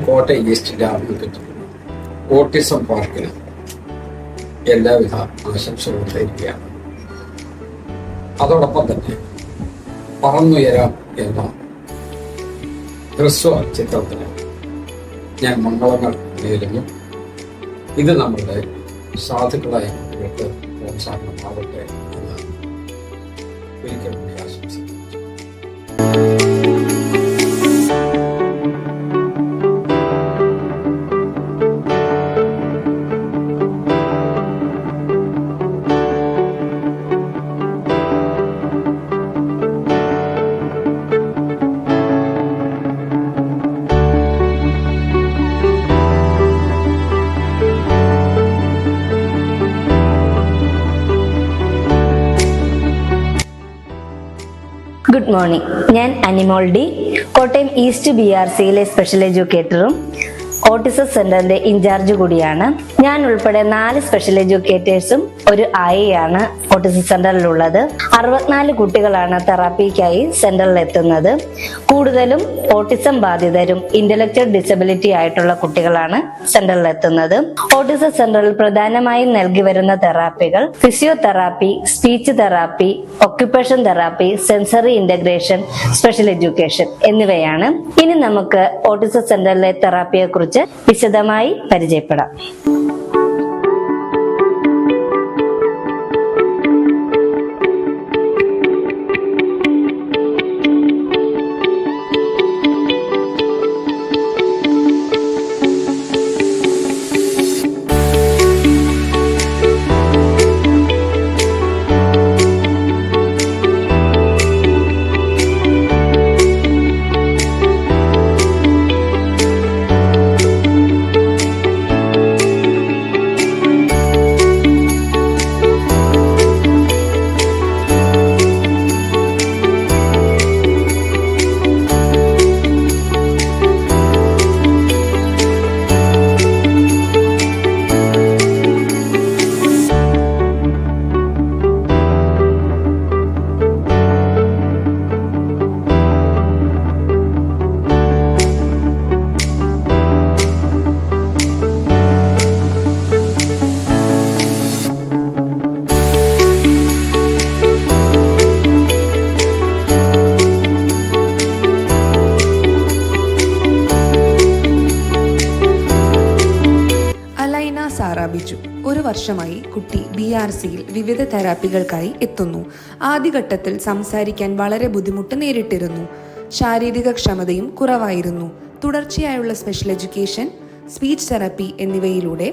Kottayam east ഡാമിൽ കിട്ടുന്ന autism പാർക്കിന് എല്ലാവിധ ആശംസകളും നേരുകയാണ്. അതോടൊപ്പം തന്നെ പറന്നുയരാം എന്ന ഹ്രസ്വ ചിത്രത്തിന് ഞാൻ മംഗളങ്ങൾ നേരുന്നു. ഇത് നമ്മളുടെ സാധുക്കളായ കുട്ടികൾക്ക് പ്രോത്സാഹനമാവട്ടെ എന്ന് ഒരിക്കൽ കൂടി ആശംസിക്കുന്നു. Good morning. ഞാൻ അനിമോൾ ഡി, കോട്ടയം ഈസ്റ്റ് BRCയിലെ സ്പെഷ്യൽ എഡ്യൂക്കേറ്ററും ഓട്ടിസം സെന്ററിന്റെ ഇൻചാർജ് കൂടിയാണ്. ഞാൻ ഉൾപ്പെടെ 4 സ്പെഷ്യൽ എഡ്യൂക്കേറ്റേഴ്സും ഒരു ആയയാണ് ഓട്ടിസം സെന്ററിലുള്ളത്. 64 കുട്ടികളാണ് തെറാപ്പിക്കായി സെന്ററിൽ എത്തുന്നത്. കൂടുതലും ഓട്ടിസം ബാധിതരും ഇന്റലക്ച്വൽ ഡിസബിലിറ്റി ആയിട്ടുള്ള കുട്ടികളാണ് സെന്ററിൽ എത്തുന്നത്. ഓട്ടിസം സെന്ററിൽ പ്രധാനമായും നൽകി വരുന്ന തെറാപ്പികൾ physiotherapy, speech therapy, occupation therapy, sensory integration, special education എന്നിവയാണ്. ഇനി നമുക്ക് ഓട്ടിസം സെന്ററിലെ തെറാപ്പിയെ കുറിച്ച് വിശദമായി പരിചയപ്പെടാം. ബിജു 1 വർഷമായി കുട്ടി BRCയിൽ വിവിധ തെറാപ്പികൾക്കായി എത്തുന്നു. ആദ്യഘട്ടത്തിൽ സംസാരിക്കാൻ വളരെ ബുദ്ധിമുട്ട് നേരിട്ടിരുന്നു. ശാരീരിക ക്ഷമതയും കുറവായിരുന്നു. തുടർച്ചയായുള്ള സ്പെഷ്യൽ എഡ്യൂക്കേഷൻ, സ്പീച്ച് തെറാപ്പി എന്നിവയിലൂടെ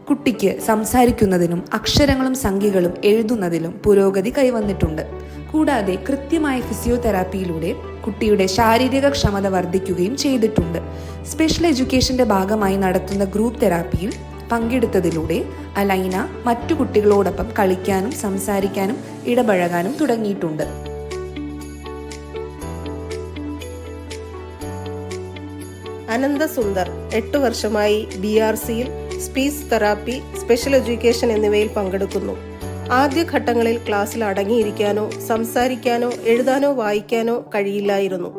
കുട്ടിക്ക് സംസാരിക്കുന്നതിനും അക്ഷരങ്ങളും സംഖ്യകളും എഴുതുന്നതിലും പുരോഗതി കൈവന്നിട്ടുണ്ട്. കൂടാതെ കൃത്യമായ ഫിസിയോതെറാപ്പിയിലൂടെ കുട്ടിയുടെ ശാരീരിക ക്ഷമത വർദ്ധിക്കുകയും ചെയ്തിട്ടുണ്ട്. സ്പെഷ്യൽ എഡ്യൂക്കേഷന്റെ ഭാഗമായി നടത്തുന്ന ഗ്രൂപ്പ് തെറാപ്പിയിൽ പങ്കെടുത്തതിലൂടെ അലൈന മറ്റു കുട്ടികളോടൊപ്പം കളിക്കാനും സംസാരിക്കാനും ഇടപഴകാനും തുടങ്ങിയിട്ടുണ്ട്. അനന്തസുന്ദർ 8 വർഷമായി BRCയിൽ സ്പീച്ച് തെറാപ്പി, സ്പെഷ്യൽ എഡ്യൂക്കേഷൻ എന്നിവയിൽ പങ്കെടുക്കുന്നു. ആദ്യഘട്ടങ്ങളിൽ ക്ലാസ്സിൽ അടങ്ങിയിരിക്കാനോ സംസാരിക്കാനോ എഴുതാനോ വായിക്കാനോ കഴിയില്ലായിരുന്നു.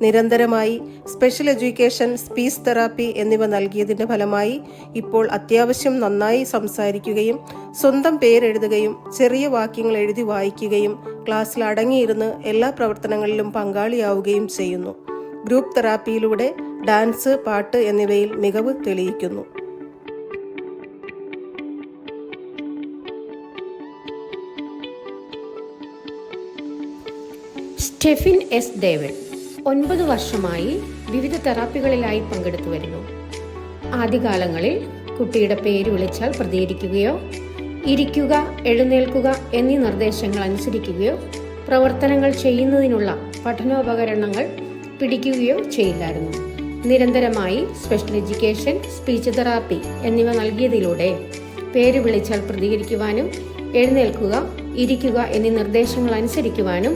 നിരന്തരമായി സ്പെഷ്യൽ എഡ്യൂക്കേഷൻ, സ്പീച്ച് തെറാപ്പി എന്നിവ നൽകിയതിന്റെ ഫലമായി ഇപ്പോൾ അത്യാവശ്യം നന്നായി സംസാരിക്കുകയും സ്വന്തം പേരെഴുതുകയും ചെറിയ വാക്യങ്ങൾ എഴുതി വായിക്കുകയും ക്ലാസ്സിൽ അടങ്ങിയിരുന്ന് എല്ലാ പ്രവർത്തനങ്ങളിലും പങ്കാളിയാവുകയും ചെയ്യുന്നു. ഗ്രൂപ്പ് തെറാപ്പിയിലൂടെ ഡാൻസ്, പാട്ട് എന്നിവയിൽ മികവ് തെളിയിക്കുന്നു. സ്റ്റെഫിൻ എസ് ഡേവിഡ് 9 വർഷമായി വിവിധ തെറാപ്പികളിലായി പങ്കെടുത്തു വരുന്നു. ആദ്യകാലങ്ങളിൽ കുട്ടിയുടെ പേര് വിളിച്ചാൽ പ്രതികരിക്കുകയോ ഇരിക്കുക, എഴുന്നേൽക്കുക എന്നീ നിർദ്ദേശങ്ങൾ അനുസരിക്കുകയോ പ്രവർത്തനങ്ങൾ ചെയ്യുന്നതിനുള്ള പഠനോപകരണങ്ങൾ പിടിക്കുകയോ ചെയ്യില്ലായിരുന്നു. നിരന്തരമായി സ്പെഷ്യൽ എഡ്യൂക്കേഷൻ, സ്പീച്ച് തെറാപ്പി എന്നിവ നൽകിയതിലൂടെ പേര് വിളിച്ചാൽ പ്രതികരിക്കുവാനും എഴുന്നേൽക്കുക, ഇരിക്കുക എന്നീ നിർദ്ദേശങ്ങൾ അനുസരിക്കുവാനും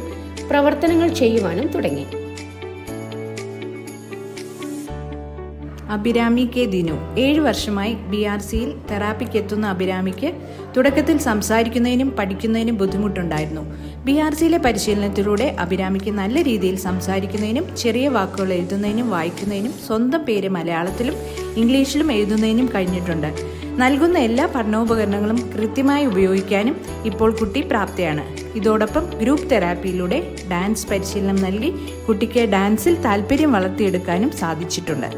പ്രവർത്തനങ്ങൾ ചെയ്യുവാനും തുടങ്ങി. അഭിരാമി കെ ദിനു 7 വർഷമായി BRCയിൽ തെറാപ്പിക്ക് എത്തുന്ന അഭിരാമിക്ക് തുടക്കത്തിൽ സംസാരിക്കുന്നതിനും പഠിക്കുന്നതിനും ബുദ്ധിമുട്ടുണ്ടായിരുന്നു. BRCയിലെ പരിശീലനത്തിലൂടെ അഭിരാമിക്ക് നല്ല രീതിയിൽ സംസാരിക്കുന്നതിനും ചെറിയ വാക്കുകൾ എഴുതുന്നതിനും വായിക്കുന്നതിനും സ്വന്തം പേര് മലയാളത്തിലും ഇംഗ്ലീഷിലും എഴുതുന്നതിനും കഴിഞ്ഞിട്ടുണ്ട്. നൽകുന്ന എല്ലാ പഠനോപകരണങ്ങളും കൃത്യമായി ഉപയോഗിക്കാനും ഇപ്പോൾ കുട്ടി പ്രാപ്തയാണ്. ഇതോടൊപ്പം ഗ്രൂപ്പ് തെറാപ്പിയിലൂടെ ഡാൻസ് പരിശീലനം നൽകി കുട്ടിക്ക് ഡാൻസിൽ താല്പര്യം വളർത്തിയെടുക്കാനും സാധിച്ചിട്ടുണ്ട്.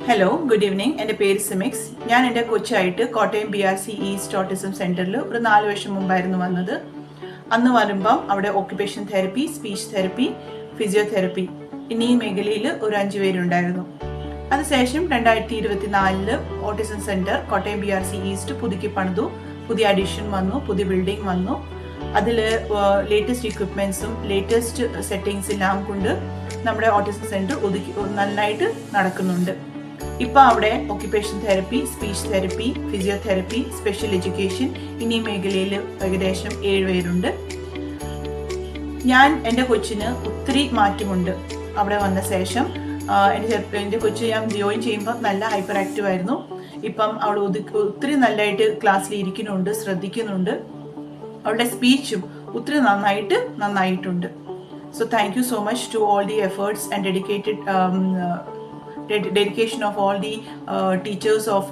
Hello, good evening. എൻ്റെ പേര് സിമിക്സ്. ഞാൻ എൻ്റെ കൊച്ചായിട്ട് കോട്ടയം BRC ഈസ്റ്റ് ഓട്ടിസം സെൻറ്ററിൽ ഒരു 4 വർഷം മുമ്പായിരുന്നു വന്നത്. അന്ന് വരുമ്പം അവിടെ occupation therapy, speech therapy, physiotherapy എന്നീ മേഖലയിൽ ഒരു 5 പേരുണ്ടായിരുന്നു. അതിനുശേഷം 2024 autism centre Kottayam BRC east പുതുക്കി പണിതു. പുതിയ അഡീഷൻ വന്നു, പുതിയ ബിൽഡിംഗ് വന്നു. അതിൽ ലേറ്റസ്റ്റ് ഇക്വിപ്മെൻറ്റ്സും ലേറ്റസ്റ്റ് സെറ്റിങ്സ് എല്ലാം കൊണ്ട് നമ്മുടെ ഓട്ടിസം സെൻറ്റർ നന്നായിട്ട് നടക്കുന്നുണ്ട്. ഇപ്പം അവിടെ occupation therapy, speech therapy, physiotherapy, special education എന്നീ മേഖലയിൽ ഏകദേശം 7 പേരുണ്ട്. എൻ്റെ കൊച്ചിന് ഒത്തിരി മാറ്റമുണ്ട് അവിടെ വന്ന ശേഷം. എൻ്റെ കൊച്ച് ഞാൻ ജോയിൻ ചെയ്യുമ്പോൾ നല്ല ഹൈപ്പർ ആക്റ്റീവ് ആയിരുന്നു. ഇപ്പം അവൾ ഒത്തിരി നല്ലതായിട്ട് ക്ലാസ്സിൽ ഇരിക്കുന്നുണ്ട്, ശ്രദ്ധിക്കുന്നുണ്ട്. അവളുടെ സ്പീച്ചും ഒത്തിരി നന്നായിട്ടുണ്ട്. So thank you so much to all the efforts and dedication of all the teachers of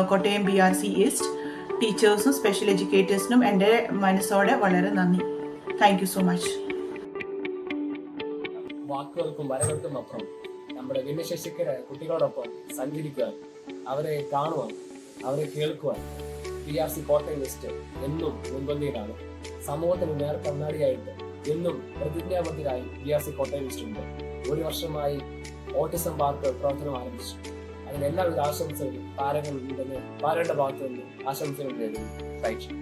Kottayam BRC East, ടീച്ചേഴ്സും സ്പെഷ്യൽ എഡ്യൂക്കേറ്റേഴ്സിനും എൻ്റെ മനസ്സോടെ വളരെ നന്ദി. Thank you so much. വാക്കുകൾക്കും വരകൾക്കും അപ്പുറം നമ്മുടെ ഭിന്നശേഷിക്കാരായ കുട്ടികളോടൊപ്പം സഞ്ചരിക്കുവാൻ, അവരെ കാണുവാൻ, അവരെ കേൾക്കുവാൻ BRC കോട്ടയം വെസ്റ്റ് എന്നും മുൻപന്തിയിലാണ്. സമൂഹത്തിന് നേർ കണ്ണാടിയായിട്ട് എന്നും പ്രതിജ്ഞാബദ്ധരായി BRC കോട്ടയം വെസ്റ്റ് ഉണ്ട്. 1 വർഷമായി ഓട്ടിസം പാർക്ക് പ്രവർത്തനം ആരംഭിച്ചു. അതിന് എല്ലാവിധ ആശംസകളും പാരങ്ങളുടെ ഭാഗത്തു നിന്ന് ആശംസകൾ നേടുന്നു. Thank you.